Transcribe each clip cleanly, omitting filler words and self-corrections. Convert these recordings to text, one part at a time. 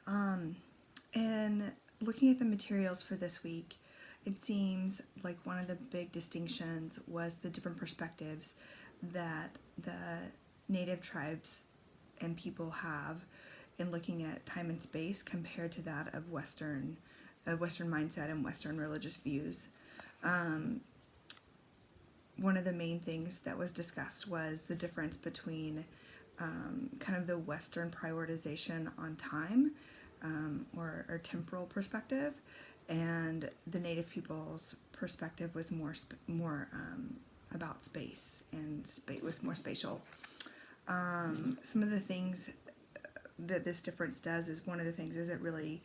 And looking at the materials for this week, it seems like one of the big distinctions was the different perspectives that the native tribes and people have in looking at time and space compared to that of Western mindset and Western religious views. One of the main things that was discussed was the difference between kind of the Western prioritization on time, or temporal perspective, and the native people's perspective was more about space, and was more spatial. Some of the things that this difference does is, one of the things is it really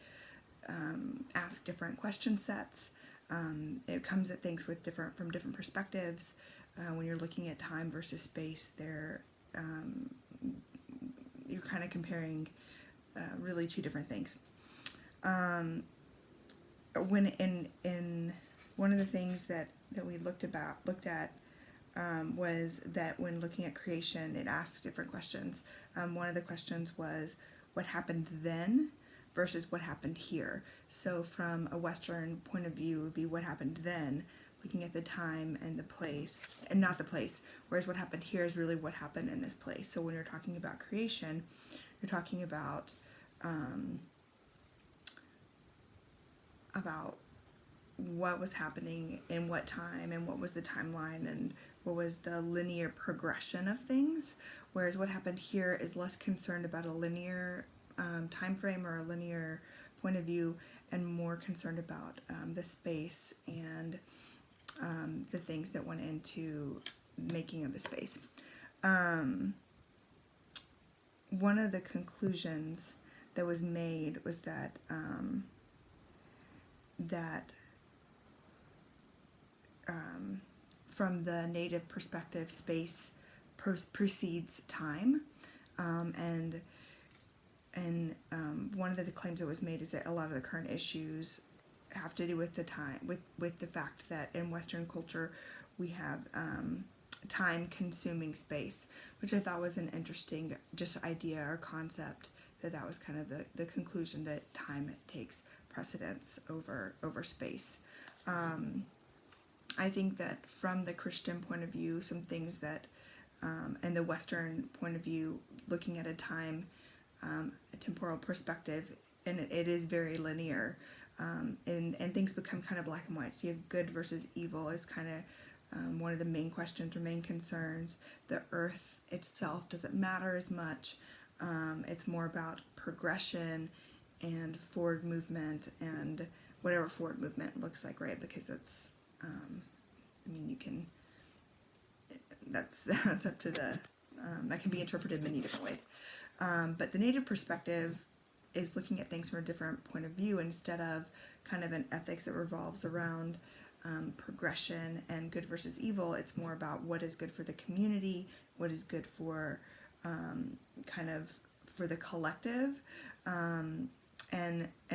asks different question sets. It comes at things from different perspectives. When you're looking at time versus space, you're kind of comparing really two different things. When in one of the things that we looked at was that when looking at creation, it asks different questions. One of the questions was, what happened then versus what happened here? So from a Western point of view, it would be what happened then, looking at the time and the place, and not the place, whereas what happened here is really what happened in this place. So when you're talking about creation, you're talking about what was happening in what time, and what was the timeline, and what was the linear progression of things, whereas what happened here is less concerned about a linear time frame or a linear point of view, and more concerned about the space and the things that went into making of the space. One of the conclusions that was made was that from the native perspective, space precedes time, and one of the claims that was made is that a lot of the current issues have to do with the time, with the fact that in Western culture we have time consuming space, which I thought was an interesting just idea or concept, that was kind of the conclusion, that time takes precedence over space. I think that from the Christian point of view, some things that and the Western point of view, looking at a time, a temporal perspective, and it is very linear, and things become kind of black and white. So you have good versus evil is kind of one of the main questions or main concerns. The earth itself doesn't matter as much. It's more about progression and forward movement, and whatever forward movement looks like, right? Because it's, you can, that's up to that can be interpreted many different ways. But the native perspective is looking at things from a different point of view, instead of kind of an ethics that revolves around progression and good versus evil. It's more about what is good for the community, what is good for kind of for the collective, and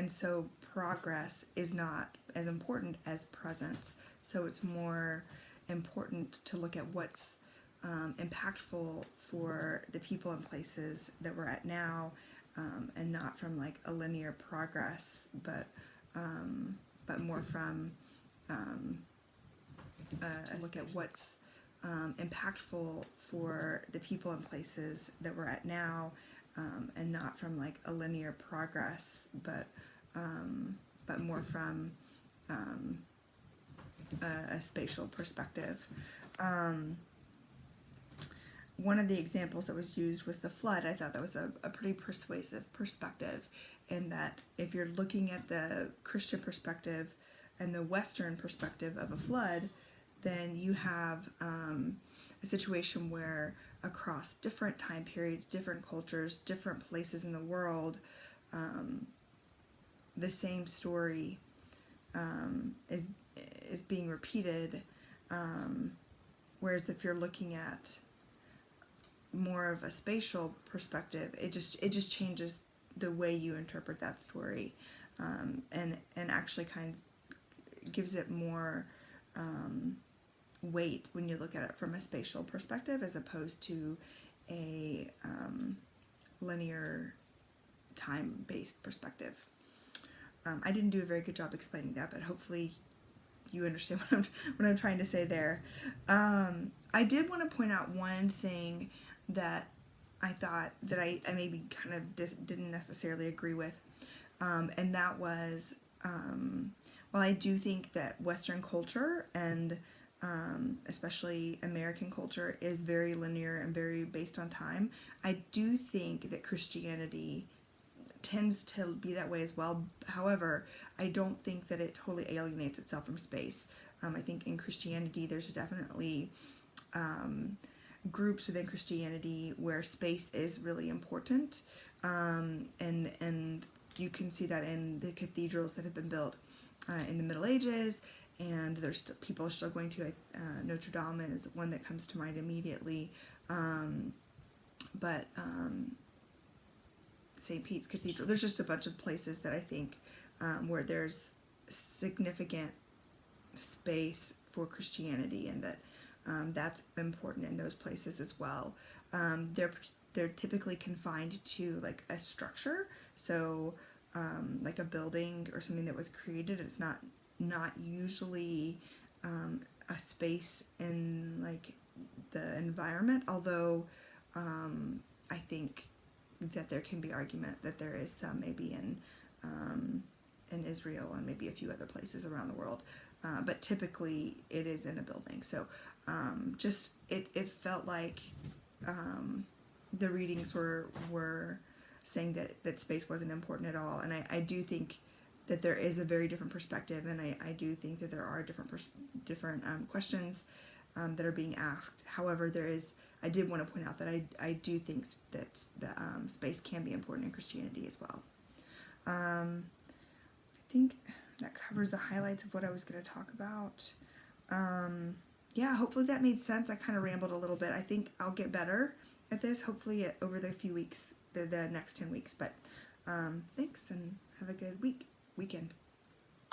so progress is not as important as presence. So it's more important to look at what's impactful for the people and places that we're at now, and not from like a linear progress, but more from to look at what's impactful for the people and places that we're at now, and not from like a linear progress, but more from a spatial perspective. One of the examples that was used was the flood. I thought that was a pretty persuasive perspective, in that if you're looking at the Christian perspective and the Western perspective of a flood, then you have a situation where across different time periods, different cultures, different places in the world, the same story is being repeated, whereas if you're looking at more of a spatial perspective, it just changes the way you interpret that story, and actually kind of gives it more weight when you look at it from a spatial perspective, as opposed to a linear time-based perspective. I didn't do a very good job explaining that, but hopefully you understand what I'm trying to say there. I did want to point out one thing that I thought that I maybe kind of didn't necessarily agree with, and that was, while I do think that Western culture and especially American culture is very linear and very based on time, I do think that Christianity tends to be that way as well. However, I don't think that it totally alienates itself from space. I think in Christianity there's definitely groups within Christianity where space is really important, and you can see that in the cathedrals that have been built in the Middle Ages, and there's people are still going to Notre Dame is one that comes to mind immediately, but St. Pete's Cathedral. There's just a bunch of places that I think where there's significant space for Christianity, and that that's important in those places as well. They're typically confined to like a structure, so like a building or something that was created. It's not usually a space in like the environment, although I think that there can be argument that there is some maybe in Israel and maybe a few other places around the world, but typically it is in a building. So just it felt like the readings were saying that space wasn't important at all, and I do think that there is a very different perspective, and I do think that there are different questions that are being asked. However, I did want to point out that I do think that space can be important in Christianity as well. I think that covers the highlights of what I was going to talk about. Yeah, hopefully that made sense. I kind of rambled a little bit. I think I'll get better at this, hopefully over the few weeks, the next 10 weeks. But thanks, and have a good weekend.